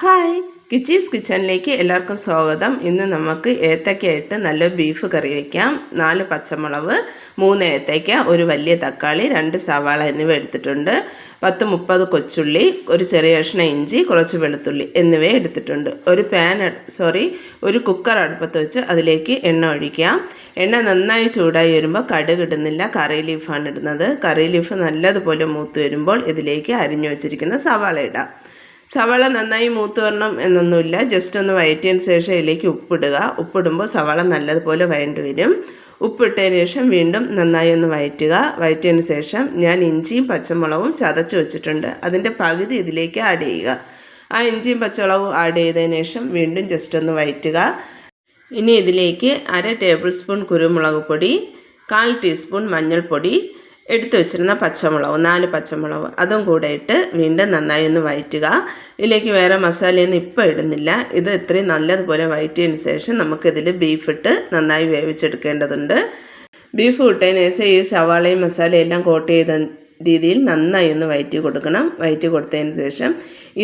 Hi, കിച്ചീസ് കിച്ചണിലേക്ക് എല്ലാവർക്കും സ്വാഗതം. ഇന്ന് നമുക്ക് ഏത്തക്കയായിട്ട് നല്ല ബീഫ് കറി വയ്ക്കാം. 4 പച്ചമുളക്, 3 ഏത്തയ്ക്ക, ഒരു വലിയ തക്കാളി, 2 സവാള എന്നിവ എടുത്തിട്ടുണ്ട്. 10-30 കൊച്ചുള്ളി, ഒരു ചെറിയ കഷ്ണം ഇഞ്ചി, കുറച്ച് വെളുത്തുള്ളി എന്നിവ എടുത്തിട്ടുണ്ട്. ഒരു കുക്കർ അടുപ്പത്ത് വെച്ച് അതിലേക്ക് എണ്ണ ഒഴിക്കാം. എണ്ണ നന്നായി ചൂടായി വരുമ്പോൾ കടുക് ഇടുന്നില്ല, കറി ലീഫാണ് ഇടുന്നത്. കറി ലീഫ് നല്ലതുപോലെ മൂത്ത് വരുമ്പോൾ ഇതിലേക്ക് അരിഞ്ഞു വെച്ചിരിക്കുന്ന സവാള ഇടാം. സവാള നന്നായി മൂത്ത് വരണം എന്നൊന്നുമില്ല, ജസ്റ്റ് ഒന്ന് വഴറ്റിയതിന് ശേഷം ഇതിലേക്ക് ഉപ്പിടുക. ഉപ്പിടുമ്പോൾ സവാള നല്ലതുപോലെ വഴണ്ടി വരും. ഉപ്പിട്ടതിന് ശേഷം വീണ്ടും നന്നായി ഒന്ന് വഴറ്റിയതിന് ശേഷം ഞാൻ ഇഞ്ചിയും പച്ചമുളകും ചതച്ച് വെച്ചിട്ടുണ്ട്, അതിൻ്റെ പകുതി ഇതിലേക്ക് ആഡ് ചെയ്യുക. ആ ഇഞ്ചിയും പച്ചമുളകും ആഡ് ചെയ്തതിന് ശേഷം വീണ്ടും ജസ്റ്റ് ഒന്ന് വഴറ്റുക. ഇനി ഇതിലേക്ക് 1/2 ടേബിൾ സ്പൂൺ കുരുമുളക് പൊടി, 1/4 ടീസ്പൂൺ മഞ്ഞൾപ്പൊടി, എടുത്തു വെച്ചിരുന്ന പച്ചമുളക് 4 പച്ചമുളക് അതും കൂടെ ഇട്ട് വീണ്ടും നന്നായി ഒന്ന് വഴറ്റുക. ഇതിലേക്ക് വേറെ മസാലയൊന്നും ഇപ്പോൾ ഇടുന്നില്ല. ഇത് ഇത്രയും നല്ലതുപോലെ വഴറ്റിയതിന് ശേഷം നമുക്കിതിൽ ബീഫിട്ട് നന്നായി വേവിച്ചെടുക്കേണ്ടതുണ്ട്. ബീഫ് ഇട്ടതിന് ശേഷം ഈ സവാളയും മസാലയും എല്ലാം കോട്ട് ചെയ്ത രീതിയിൽ നന്നായി ഒന്ന് വഴറ്റി കൊടുക്കണം. വഴറ്റി കൊടുത്തതിന് ശേഷം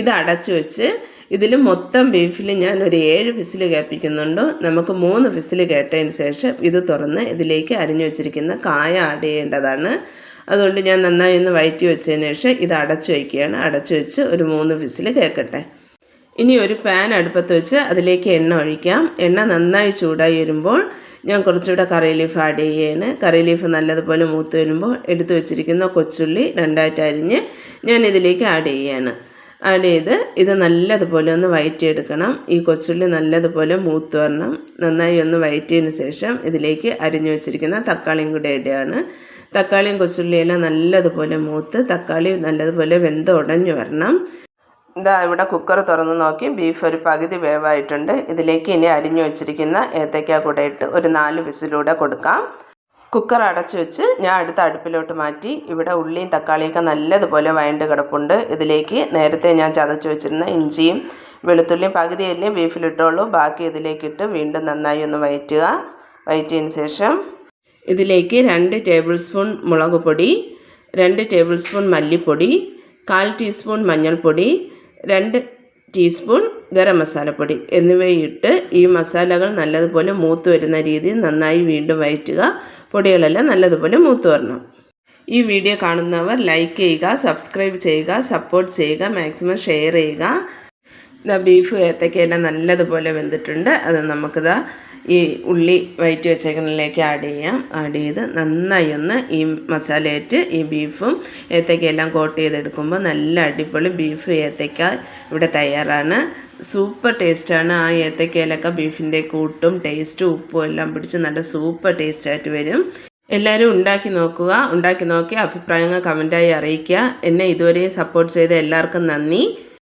ഇത് അടച്ചു വെച്ച് ഇതിൽ മൊത്തം ബീഫിൽ ഞാൻ ഒരു 7 വിസിൽ കേൾപ്പിക്കുന്നുണ്ട്. നമുക്ക് 3 വിസിൽ കേട്ടതിന് ശേഷം ഇത് തുറന്ന് ഇതിലേക്ക് അരിഞ്ഞു വെച്ചിരിക്കുന്ന കായ ആഡ് ചെയ്യേണ്ടതാണ്. അതുകൊണ്ട് ഞാൻ നന്നായി ഒന്ന് വഴറ്റി വെച്ചതിന് ശേഷം ഇത് അടച്ചു വയ്ക്കുകയാണ്. അടച്ചു വെച്ച് ഒരു 3 വിസിൽ കേൾക്കട്ടെ. ഇനി ഒരു പാൻ അടുപ്പത്ത് വെച്ച് അതിലേക്ക് എണ്ണ ഒഴിക്കാം. എണ്ണ നന്നായി ചൂടായി വരുമ്പോൾ ഞാൻ കുറച്ചുകൂടെ കറി ലീഫ് ആഡ് ചെയ്യുകയാണ്. കറി ലീഫ് നല്ലതുപോലെ മൂത്ത് വരുമ്പോൾ എടുത്തു വെച്ചിരിക്കുന്ന കൊച്ചുള്ളി 2ആയിട്ട് അരിഞ്ഞ് ഞാൻ ഇതിലേക്ക് ആഡ് ചെയ്യുകയാണ്. ആഡ് ചെയ്ത് ഇത് നല്ലതുപോലെ ഒന്ന് വഴറ്റിയെടുക്കണം. ഈ കൊച്ചുള്ളി നല്ലതുപോലെ മൂത്ത് വരണം. നന്നായി ഒന്ന് വഴറ്റിയതിന് ശേഷം ഇതിലേക്ക് അരിഞ്ഞു വെച്ചിരിക്കുന്ന തക്കാളിയും കൂടെ ഇടുകയാണ്. തക്കാളിയും കൊച്ചുള്ളിയെല്ലാം നല്ലതുപോലെ മൂത്ത് തക്കാളി നല്ലതുപോലെ വെന്ത് ഉടഞ്ഞു വരണം. ഇവിടെ കുക്കർ തുറന്ന് നോക്കി ബീഫ് ഒരു പകുതി വേവായിട്ടുണ്ട്. ഇതിലേക്ക് ഇനി അരിഞ്ഞു വെച്ചിരിക്കുന്ന ഏത്തയ്ക്ക കൂടെ ഇട്ട് ഒരു 4 വിസിലൂടെ കൊടുക്കാം. കുക്കർ അടച്ചു വെച്ച് ഞാൻ അടുത്ത അടുപ്പിലോട്ട് മാറ്റി. ഇവിടെ ഉള്ളിയും തക്കാളിയൊക്കെ നല്ലതുപോലെ വഴണ്ട് കിടപ്പുണ്ട്. ഇതിലേക്ക് നേരത്തെ ഞാൻ ചതച്ച് വെച്ചിരുന്ന ഇഞ്ചിയും വെളുത്തുള്ളിയും പകുതിയല്ലേ ബീഫിലിട്ടുള്ളൂ, ബാക്കി ഇതിലേക്കിട്ട് വീണ്ടും നന്നായി ഒന്ന് വഴറ്റിയതിന് ശേഷം ഇതിലേക്ക് 2 ടേബിൾ സ്പൂൺ മുളക് പൊടി, 2 ടേബിൾ സ്പൂൺ മല്ലിപ്പൊടി, 1/4 ടീസ്പൂൺ മഞ്ഞൾപ്പൊടി, 2 ടീസ്പൂൺ ഗരം മസാലപ്പൊടി എന്നിവയിട്ട് ഈ മസാലകൾ നല്ലതുപോലെ മൂത്ത് വരുന്ന രീതിയിൽ നന്നായി വീണ്ടും വഴറ്റുക. പൊടികളെല്ലാം നല്ലതുപോലെ മൂത്ത് വരണം. ഈ വീഡിയോ കാണുന്നവർ ലൈക്ക് ചെയ്യുക, സബ്സ്ക്രൈബ് ചെയ്യുക, സപ്പോർട്ട് ചെയ്യുക, മാക്സിമം ഷെയർ ചെയ്യുക. ബീഫ് ഏത്തയ്ക്കയെല്ലാം നല്ലതുപോലെ വെന്തിട്ടുണ്ട്. അത് നമുക്കിതാ ഈ ഉള്ളി വഴറ്റി വെച്ചേക്കുന്നതിലേക്ക് ആഡ് ചെയ്യാം. ആഡ് ചെയ്ത് നന്നായി ഒന്ന് ഈ മസാലയായിട്ട് ഈ ബീഫും ഏത്തയ്ക്കയെല്ലാം കോട്ട് ചെയ്തെടുക്കുമ്പോൾ നല്ല അടിപൊളി ബീഫ് ഏത്തയ്ക്ക ഇവിടെ തയ്യാറാണ്. സൂപ്പർ ടേസ്റ്റാണ്. ആ ഏത്തയ്ക്കയിലൊക്കെ ബീഫിൻ്റെ കൂട്ടും ടേസ്റ്റും ഉപ്പും എല്ലാം പിടിച്ച് നല്ല സൂപ്പർ ടേസ്റ്റായിട്ട് വരും. എല്ലാവരും ഉണ്ടാക്കി നോക്കുക. ഉണ്ടാക്കി നോക്കി അഭിപ്രായങ്ങൾ കമൻറ്റായി അറിയിക്കുക. എന്നെ ഇതുവരെയും സപ്പോർട്ട് ചെയ്ത എല്ലാവർക്കും നന്ദി.